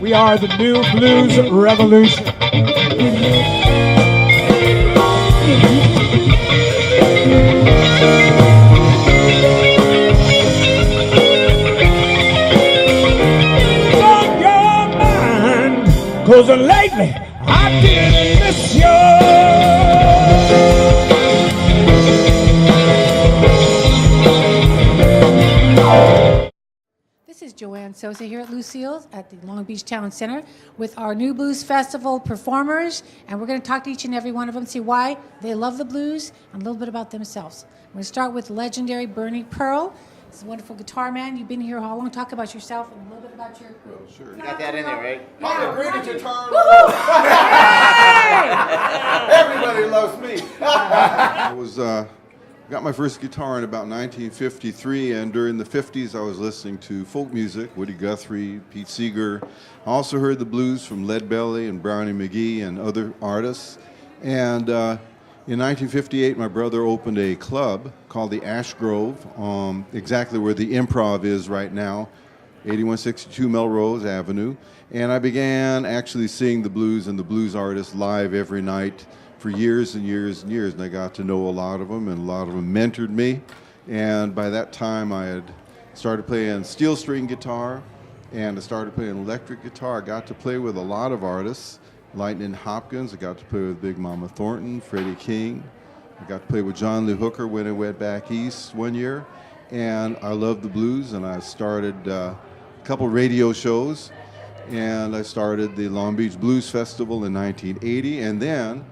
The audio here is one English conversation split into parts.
We are the new blues revolution. On your mind, 'cause lately I didn't miss you. This is Joanne Sosa here at Lucille at the Long Beach Town Center with our new Blues Festival performers, and we're going to talk to each and every one of them, see why they love the blues, and a little bit about themselves. We're going to start with legendary Bernie Pearl. He's a wonderful guitar man. You've been here how long? Talk about yourself and a little bit about your group. Sure. You got that in there, right? Yeah. Great guitar. Everybody loves me. I got my first guitar in about 1953, and during the 50s I was listening to folk music, Woody Guthrie, Pete Seeger. I also heard the blues from Lead Belly and Brownie McGee and other artists. And in 1958, my brother opened a club called the Ash Grove, exactly where the Improv is right now, 8162 Melrose Avenue. And I began actually seeing the blues and the blues artists live every night for years and years and years. And I got to know a lot of them, and a lot of them mentored me. And by that time, I had started playing steel string guitar, and I started playing electric guitar. I got to play with a lot of artists. Lightning Hopkins, I got to play with Big Mama Thornton, Freddie King. I got to play with John Lee Hooker when I went back east one year. And I loved the blues, and I started a couple radio shows. And I started the Long Beach Blues Festival in 1980, and then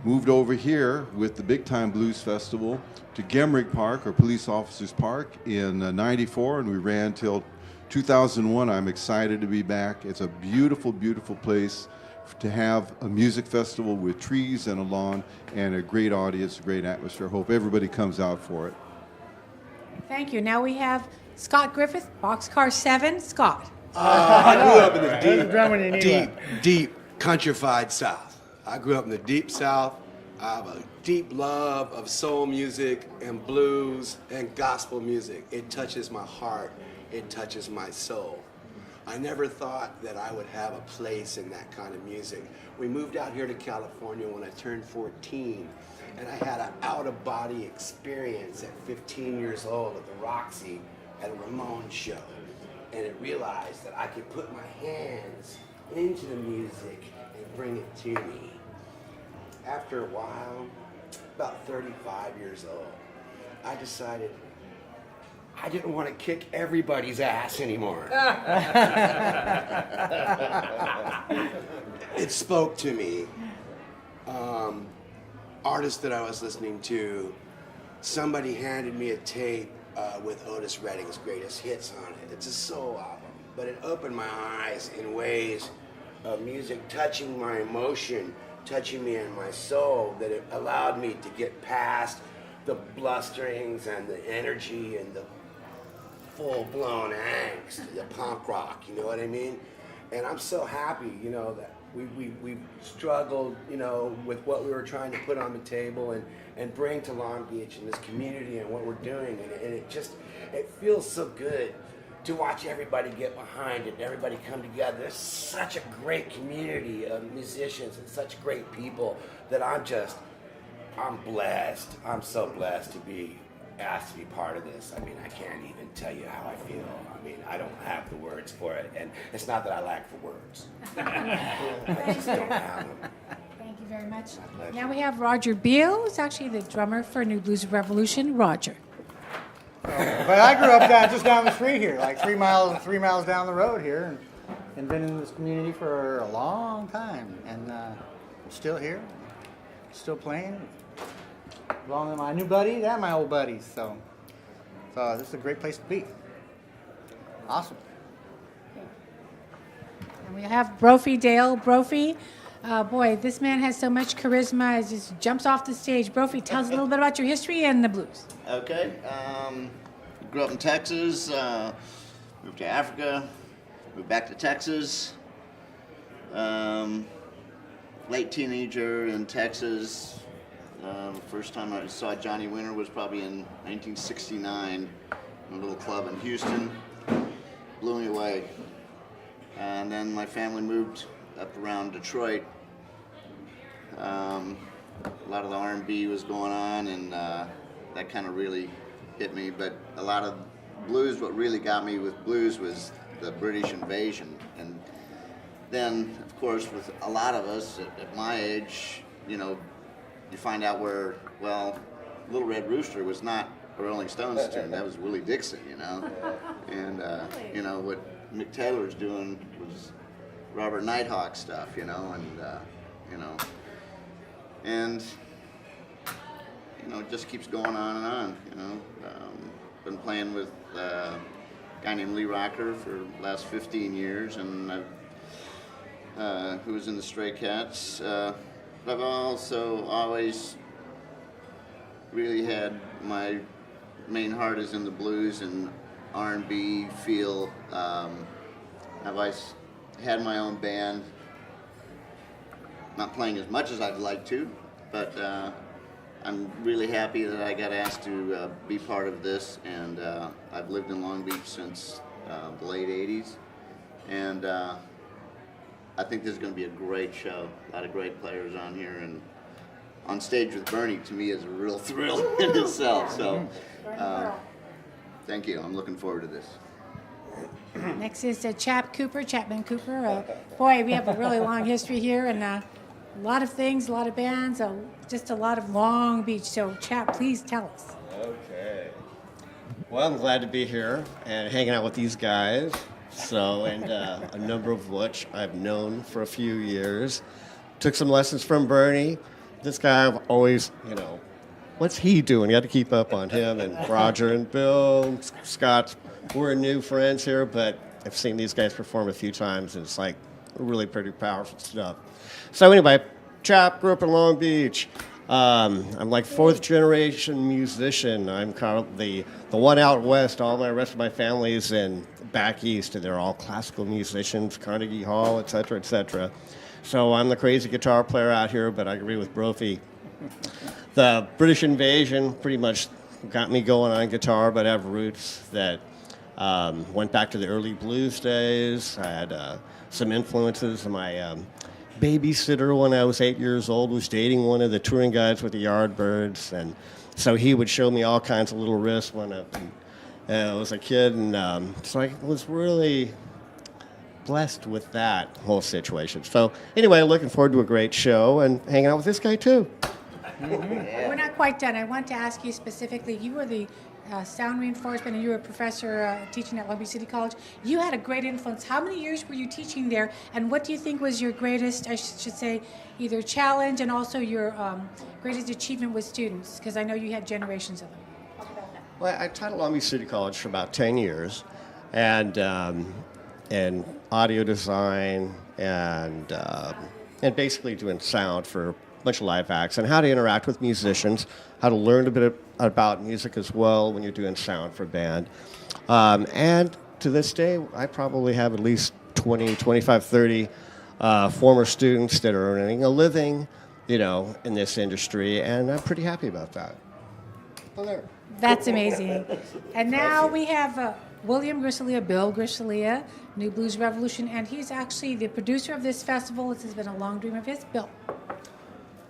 moved over here with the Big Time Blues Festival to Gemrick Park, or Police Officers Park, in 94, and we ran till 2001. I'm excited to be back. It's a beautiful, beautiful place to have a music festival with trees and a lawn and a great audience, a great atmosphere. Hope everybody comes out for it. Thank you. Now we have Scott Griffith, Boxcar 7. Scott. I grew up in the deep countrified South. I grew up in the deep South. I have a deep love of soul music and blues and gospel music. It touches my heart. It touches my soul. I never thought that I would have a place in that kind of music. We moved out here to California when I turned 14, and I had an out-of-body experience at 15 years old at the Roxy at a Ramones show. And I realized that I could put my hands into the music and bring it to me. After a while, about 35 years old, I decided I didn't want to kick everybody's ass anymore. It spoke to me. Artists that I was listening to, somebody handed me a tape with Otis Redding's greatest hits on it. It's a soul album, but it opened my eyes in ways of music touching my emotion, touching me in my soul, that it allowed me to get past the blusterings and the energy and the full-blown angst, the punk rock, you know what I mean? And I'm so happy, you know, that we struggled, you know, with what we were trying to put on the table and bring to Long Beach and this community and what we're doing. And it feels so good to watch everybody get behind it, everybody come together. There's such a great community of musicians and such great people that I'm blessed. I'm so blessed to be asked to be part of this. I mean, I can't even tell you how I feel. I mean, I don't have the words for it, and it's not that I lack for words. I just don't have them. Thank you very much. Now we have Roger Beall, who's actually the drummer for New Blues Revolution. Roger. But I grew up just down the street here, like 3 miles down the road here, and been in this community for a long time, and still here, still playing. Along with my new buddies and my old buddies, so this is a great place to be. Awesome. And we have Brophy Dale. Brophy, boy, this man has so much charisma. He just jumps off the stage. Brophy, tell us a little bit about your history and the blues. Okay. Grew up in Texas, moved to Africa, moved back to Texas. Late teenager in Texas. First time I saw Johnny Winter was probably in 1969 in a little club in Houston. blew me away. And then my family moved up around Detroit. A lot of the R&B was going on, and that kind of really hit me. But a lot of blues, what really got me with blues was the British invasion. And then, of course, with a lot of us at my age, you find out where, well, Little Red Rooster was not a Rolling Stones tune. That was Willie Dixon, And, what Mick Taylor's doing was Robert Nighthawk stuff, and it just keeps going on and on, been playing with a guy named Lee Rocker for the last 15 years, and who was in the Stray Cats. I've also always really had my main heart is in the blues and R&B feel. I've always had my own band, not playing as much as I'd like to, but I'm really happy that I got asked to be part of this, and I've lived in Long Beach since the late 80s, and I think this is going to be a great show. A lot of great players on here, and on stage with Bernie, to me, is a real thrill in itself. So, thank you. I'm looking forward to this. Next is Chapman Cooper. Boy, we have a really long history here, and a lot of things, a lot of bands, just a lot of Long Beach. So, Chap, please tell us. Okay. Well, I'm glad to be here and hanging out with these guys. So, and a number of which I've known for a few years. Took some lessons from Bernie. This guy, I've always, what's he doing? You got to keep up on him. And Roger and Bill, Scott, we're new friends here, but I've seen these guys perform a few times, and it's like really pretty powerful stuff. So anyway, Chap, grew up in Long Beach. I'm like fourth generation musician. I'm kind of the one out west. All the rest of my family is in back east, and they're all classical musicians, Carnegie Hall, et cetera, et cetera. So I'm the crazy guitar player out here, but I agree with Brophy. The British invasion pretty much got me going on guitar, but I have roots that went back to the early blues days. I had some influences. My babysitter when I was 8 years old was dating one of the touring guys with the Yardbirds, and so he would show me all kinds of little riffs when I was a kid, and so I was really blessed with that whole situation. So anyway, looking forward to a great show and hanging out with this guy too. We're not quite done. I want to ask you specifically, you were the sound reinforcement, and you were a professor teaching at Long Beach City College. You had a great influence. How many years were you teaching there, and what do you think was your greatest, I should say, either challenge and also your greatest achievement with students? Because I know you had generations of them. Talk about that. Well, I taught at Long Beach City College for about 10 years, and audio design and basically doing sound for a bunch of live acts and how to interact with musicians, how to learn a bit about music as well when you're doing sound for a band. And to this day, I probably have at least 20, 25, 30 former students that are earning a living, in this industry, and I'm pretty happy about that. Oh, there. That's amazing. And now we have William Grisalia, Bill Grisalia, New Blues Revolution, and he's actually the producer of this festival. This has been a long dream of his. Bill.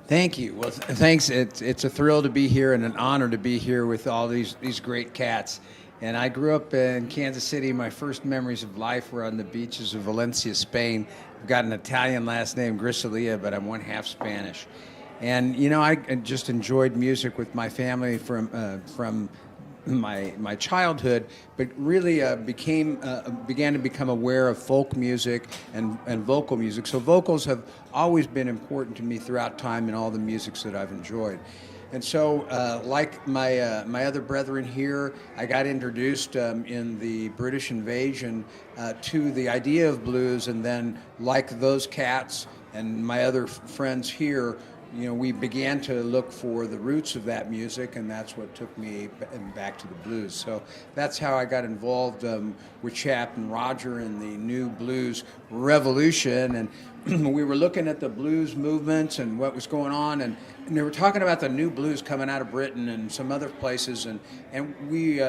Thank you. Well, thanks. It's a thrill to be here and an honor to be here with all these great cats. And I grew up in Kansas City. My first memories of life were on the beaches of Valencia, Spain. I've got an Italian last name, Grisalia, but I'm one half Spanish. And I just enjoyed music with my family from my childhood, but really began to become aware of folk music and vocal music. So vocals have always been important to me throughout time in all the musics that I've enjoyed. And so, like my other brethren here, I got introduced in the British invasion to the idea of blues, and then, like those cats and my other friends here, we began to look for the roots of that music, and that's what took me back to the blues. So that's how I got involved with Chap and Roger in the New Blues Revolution. And we were looking at the blues movements and what was going on, and they were talking about the new blues coming out of Britain and some other places, and we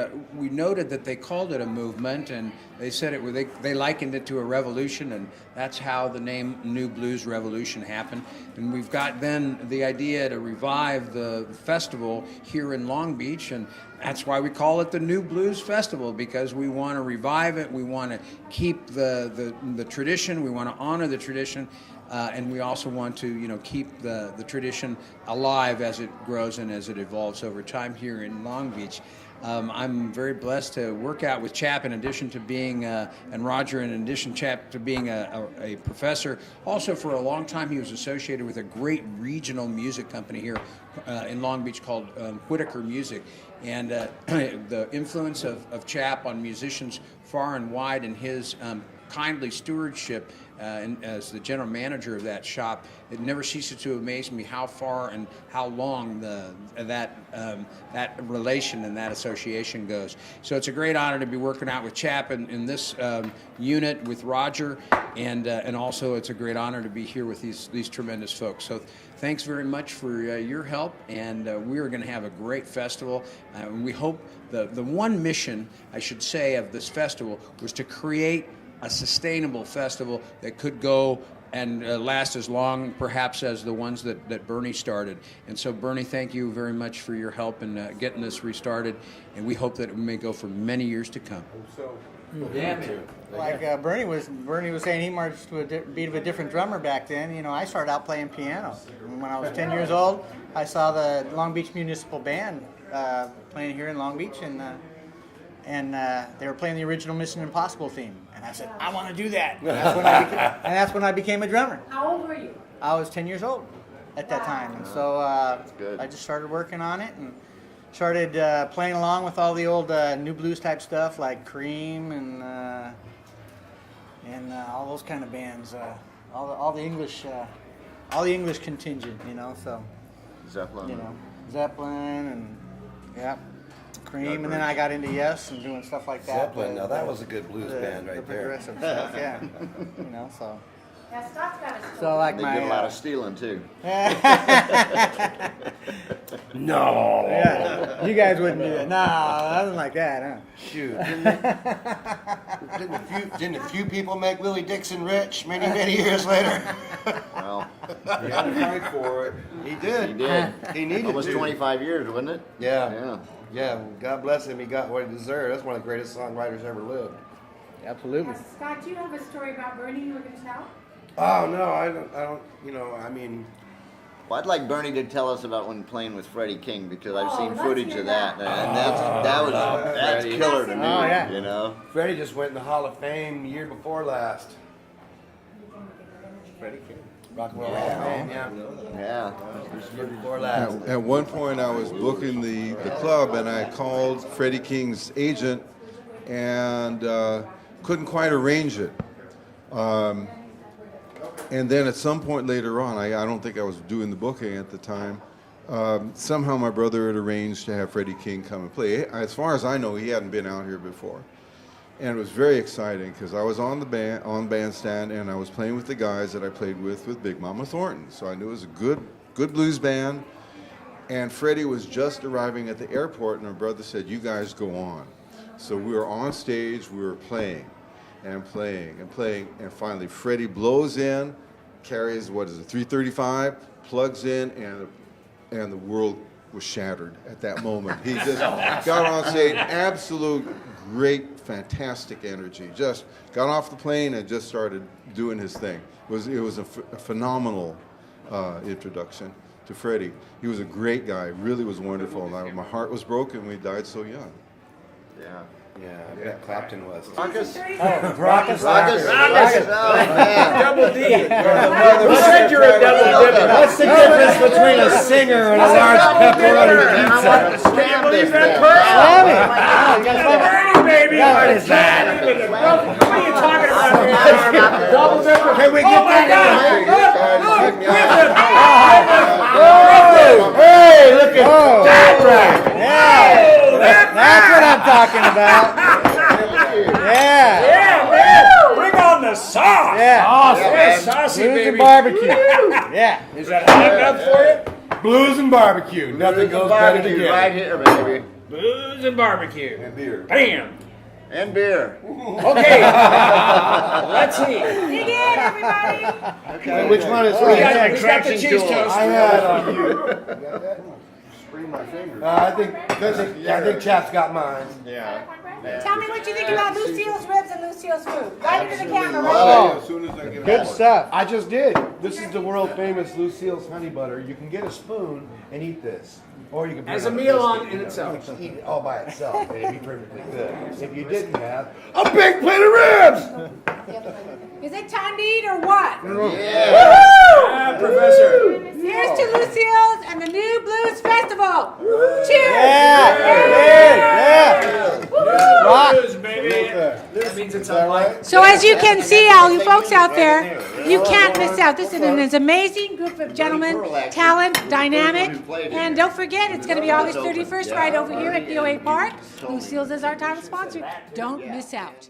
noted that they called it a movement, and they said they likened it to a revolution, and that's how the name New Blues Revolution happened. And we've got then the idea to revive the festival here in Long Beach, and that's why we call it the New Blues Festival, because we want to revive it, we want to keep the tradition, we want to honor the tradition, and we also want to keep the tradition alive as it grows and as it evolves over time here in Long Beach. I'm very blessed to work out with Chap in addition to being, and Roger in addition Chap to being a professor. Also for a long time he was associated with a great regional music company here in Long Beach called Whitaker Music. And the influence of Chap on musicians far and wide and his kindly stewardship as the general manager of that shop, it never ceases to amaze me how far and how long that relation and that association goes. So it's a great honor to be working out with Chap in this unit with Roger, and also it's a great honor to be here with these tremendous folks. So thanks very much for your help, and we are going to have a great festival. We hope the one mission, I should say, of this festival was to create a sustainable festival that could go and last as long, perhaps, as the ones that Bernie started. And so, Bernie, thank you very much for your help in getting this restarted, and we hope that it may go for many years to come. Like Bernie was saying, he marched to a beat of a different drummer back then. I started out playing piano. And when I was 10 years old, I saw the Long Beach Municipal Band playing here in Long Beach, and they were playing the original Mission Impossible theme. And I said, I want to do that. And that's when I became a drummer. How old were you? I was 10 years old at that time. And so I just started working on it and started playing along with all the old new blues type stuff like Cream and all those kind of bands, all the English contingent, so Zeppelin. Zeppelin and Cream, and then I got into Yes and doing stuff like that. Zeppelin, now that was a good blues band right the there. progressive stuff, yeah. So. Yeah, Scott's got a story. So like They my. did a lot of stealing too. No. Yeah, you guys wouldn't do that. No, nothing like that, huh? Shoot. Didn't a few people make Willie Dixon rich many years later? Well, You had to fight for it. He did. he did. He needed Almost to. 25 years, wasn't it? Yeah. Yeah. God bless him. He got what he deserved. That's one of the greatest songwriters ever lived. Absolutely. Scott, do you have a story about Bernie you were going to tell? Oh no, I don't. I mean, Well, I'd like Bernie to tell us about when playing with Freddie King, because I've Oh, seen let's footage hear of that, that. and that's Freddie. killer to me. Oh, yeah. You know. Freddie just went in the Hall of Fame the year before last. Freddie King. Rock and Roll Hall of Fame, yeah. Yeah. The year before last. At one point, I was booking the club, and I called Freddie King's agent and couldn't quite arrange it. And then at some point later on, I don't think I was doing the booking at the time, somehow my brother had arranged to have Freddie King come and play. As far as I know, he hadn't been out here before. And it was very exciting because I was on the bandstand, and I was playing with the guys that I played with Big Mama Thornton. So I knew it was a good blues band. And Freddie was just arriving at the airport, and my brother said, "You guys go on." So we were on stage, we were playing and playing and playing, and finally Freddie blows in, carries, 335, plugs in, and the world was shattered at that moment. He just got on stage, absolute great, fantastic energy. Just got off the plane and just started doing his thing. It was a phenomenal introduction to Freddie. He was a great guy, really was wonderful. And my heart was broken when he died so young. Yeah. Yeah, I bet Clapton was. Marcus? Raucous. Marcus. Oh, man. Double D. Who said you're a double dipper? What's the difference between a singer and a large pepperoni pizza? Can you believe that person? Bernie, baby. What is that? What are you talking about? Double dipper. Can we get that Look, Hey, look at that right. That's what I'm talking about. Yeah. Yeah, man. Bring on the sauce. Yeah. Awesome. Yeah, saucy, Blues baby. and barbecue. Yeah. Is that hot enough for you? Blues and barbecue. Nothing goes better together. Right here, baby. Blues and barbecue. And beer. Bam. And beer. Okay. Let's see. Dig in, everybody. Okay. Which one is We which? got the cheese toast. I had on you. Spring my fingers. I think Chap's got mine. Yeah. Tell me what you think about Lucille's ribs and Lucille's food. Right into the camera, right? Oh. As soon as I get Good home. stuff. I just did. This is the world famous Lucille's honey butter. You can get a spoon and eat this. Or you can put As it a on meal biscuit. on in itself. You can eat it all by itself. It'd be perfectly good. If you didn't have a big plate of ribs. Is it time to eat or what? Ah, Professor. Here's to Lucille's and the New Blues Festival. Cheers! Yeah. Rock. Blues, baby. That means it's unlike. So as you can see, all you folks out there, you can't miss out. This is an amazing group of gentlemen, talent, dynamic, and don't forget, it's going to be August 31st right over here at BOA Park. Lucille's is our title sponsor. Don't miss out.